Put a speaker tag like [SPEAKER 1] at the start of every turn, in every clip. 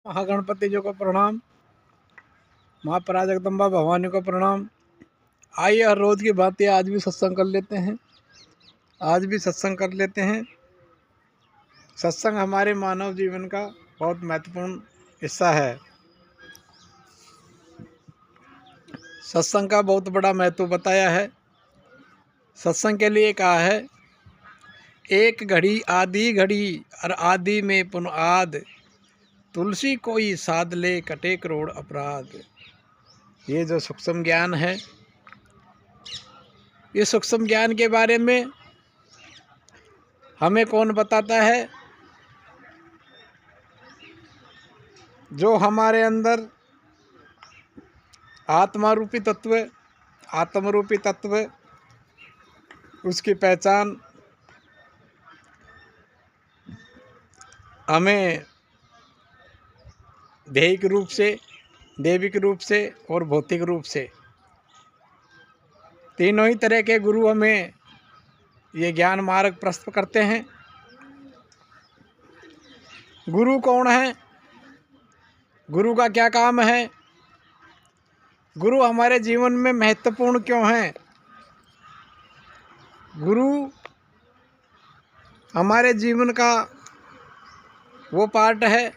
[SPEAKER 1] महागणपति जी को प्रणाम, माँ पराजगदम्बा भवानी को प्रणाम। आइए हर रोज़ की बातें आज भी सत्संग कर लेते हैं। सत्संग हमारे मानव जीवन का बहुत महत्वपूर्ण हिस्सा है। सत्संग का बहुत बड़ा महत्व बताया है। सत्संग के लिए कहा है, एक घड़ी आधी घड़ी और आदि में पुन आद, तुलसी कोई साध ले कटे करोड़ अपराध। ये जो सूक्ष्म ज्ञान है, ये सूक्ष्म ज्ञान के बारे में हमें कौन बताता है? जो हमारे अंदर आत्मा रूपी तत्व उसकी पहचान हमें दैहिक रूप से, दैविक रूप से और भौतिक रूप से, तीनों ही तरह के गुरु हमें ये ज्ञान मार्ग प्रस्तुत करते हैं। गुरु कौन है? गुरु का क्या काम है? गुरु हमारे जीवन में महत्वपूर्ण क्यों हैं? गुरु हमारे जीवन का वो पार्ट है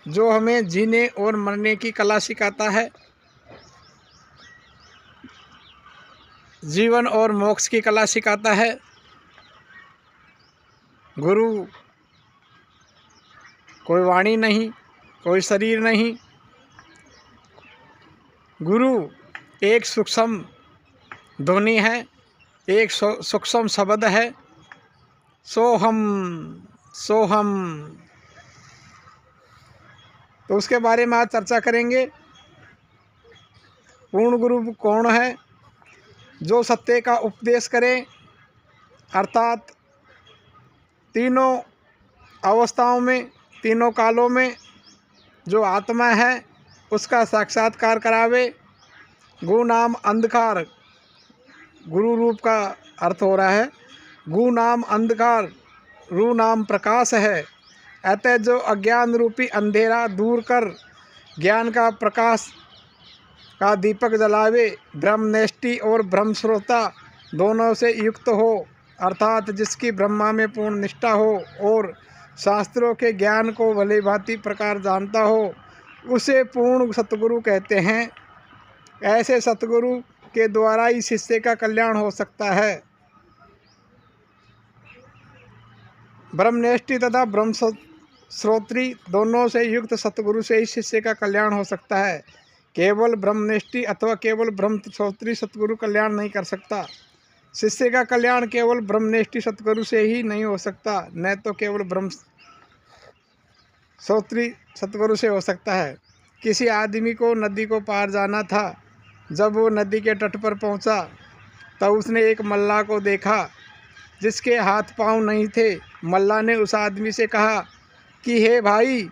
[SPEAKER 1] जो हमें जीने और मरने की कला सिखाता है, जीवन और मोक्ष की कला सिखाता है। गुरु कोई वाणी नहीं, कोई शरीर नहीं। गुरु एक सूक्ष्म ध्वनि है, एक सूक्ष्म शब्द है, सोहम सोहम। तो उसके बारे में आज चर्चा करेंगे। पूर्ण गुरु कौन है? जो सत्य का उपदेश करे, अर्थात तीनों अवस्थाओं में, तीनों कालों में जो आत्मा है उसका साक्षात्कार करावे। गु नाम अंधकार, गुरु रूप का अर्थ हो रहा है। गु नाम अंधकार, रू नाम प्रकाश है। अतः जो अज्ञान रूपी अंधेरा दूर कर ज्ञान का प्रकाश का दीपक जलावे, ब्रह्मनिष्ठी और ब्रह्म श्रोता दोनों से युक्त हो, अर्थात जिसकी ब्रह्मा में पूर्ण निष्ठा हो और शास्त्रों के ज्ञान को भली भांति प्रकार जानता हो, उसे पूर्ण सतगुरु कहते हैं। ऐसे सतगुरु के द्वारा ही शिष्य का कल्याण हो सकता है। ब्रह्मनिष्ठी तथा ब्रह्म श्रोत्री दोनों से युक्त सतगुरु से ही शिष्य का कल्याण हो सकता है। केवल ब्रह्मनिष्ठी अथवा केवल ब्रह्म श्रोत्री सतगुरु कल्याण नहीं कर सकता। शिष्य का कल्याण केवल ब्रह्मनिष्ठी सतगुरु से ही नहीं हो सकता, न तो केवल ब्रह्म श्रोत्री सतगुरु से हो सकता है। किसी आदमी को नदी को पार जाना था। जब वो नदी के तट पर पहुंचा तब उसने एक मल्लाह को देखा जिसके हाथ पांव नहीं थे। मल्लाह ने उस आदमी से कहा कि हे भाई,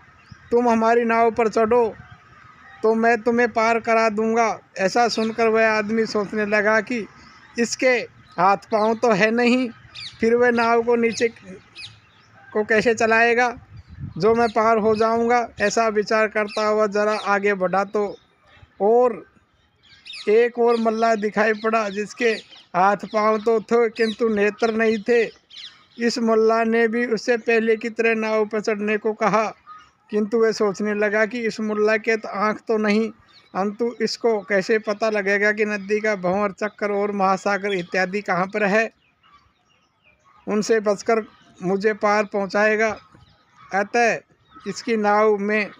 [SPEAKER 1] तुम हमारी नाव पर चढ़ो तो मैं तुम्हें पार करा दूंगा। ऐसा सुनकर वह आदमी सोचने लगा कि इसके हाथ पांव तो है नहीं, फिर वह नाव को नीचे को कैसे चलाएगा जो मैं पार हो जाऊंगा। ऐसा विचार करता हुआ जरा आगे बढ़ा तो और एक और मल्लाह दिखाई पड़ा जिसके हाथ पांव तो थे किंतु नेत्र नहीं थे। इस मल्लाह ने भी उससे पहले की तरह नाव पर चढ़ने को कहा, किंतु वह सोचने लगा कि इस मुल्ला के तो आँख तो नहीं, अंतु इसको कैसे पता लगेगा कि नदी का भंवर, चक्कर और महासागर इत्यादि कहाँ पर है। उनसे बचकर मुझे पार पहुँचाएगा, अतः इसकी नाव में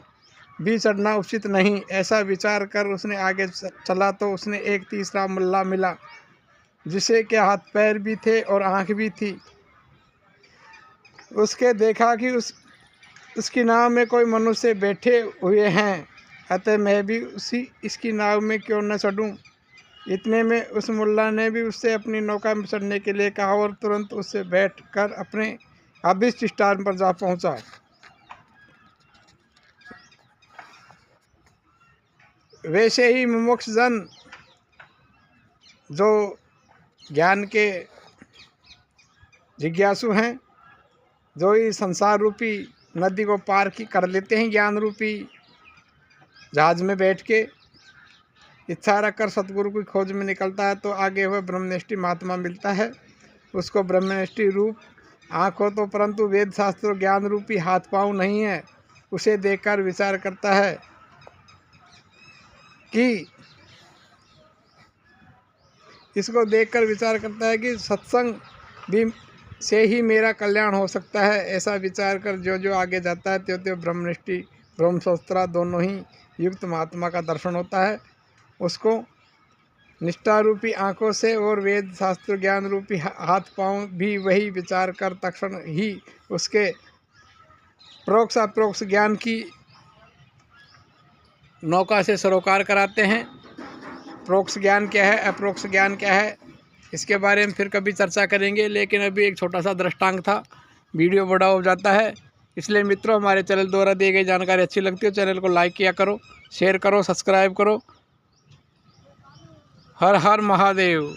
[SPEAKER 1] भी चढ़ना उचित नहीं। ऐसा विचार कर उसने आगे चला तो उसने एक तीसरा मुल्ला मिला जिसे के हाथ पैर भी थे और आँख भी थी। उसके देखा कि उसकी नाव में कोई मनुष्य बैठे हुए हैं, अतः मैं भी इसकी नाव में क्यों न चढ़ूं। इतने में उस मुल्ला ने भी उससे अपनी नौका में चढ़ने के लिए कहा और तुरंत उससे बैठकर अपने अभिष्ट स्थान पर जा पहुंचा। वैसे ही मुमुक्ष जन जो ज्ञान के जिज्ञासु हैं, जो ही संसार रूपी नदी को पार कर लेते हैं ज्ञान रूपी जहाज में बैठ के। इच्छा रखकर सतगुरु की खोज में निकलता है तो आगे हुए ब्रह्मनिष्ठ महात्मा मिलता है। उसको ब्रह्मनिष्ठ रूप आँख हो तो परंतु वेद शास्त्र ज्ञान रूपी हाथ पाँव नहीं है। उसे देखकर विचार करता है कि इसको देखकर विचार करता है कि सत्संग भी से ही मेरा कल्याण हो सकता है। ऐसा विचार कर जो जो आगे जाता है त्यों त्यों ब्रह्मनिष्ठ ब्रह्मशस्त्रा दोनों ही युक्त महात्मा का दर्शन होता है। उसको निष्ठा रूपी आँखों से और वेद शास्त्र ज्ञान रूपी हाथ पाँव भी वही विचार कर तक्षण ही उसके प्रोक्ष अप्रोक्ष ज्ञान की नौका से सरोकार कराते हैं। प्रोक्ष ज्ञान क्या है, अप्रोक्ष ज्ञान क्या है, इसके बारे में फिर कभी चर्चा करेंगे। लेकिन अभी एक छोटा सा दृष्टांत था, वीडियो बड़ा हो जाता है। इसलिए मित्रों, हमारे चैनल द्वारा दी गई जानकारी अच्छी लगती है चैनल को लाइक किया करो, शेयर करो, सब्सक्राइब करो। हर हर महादेव।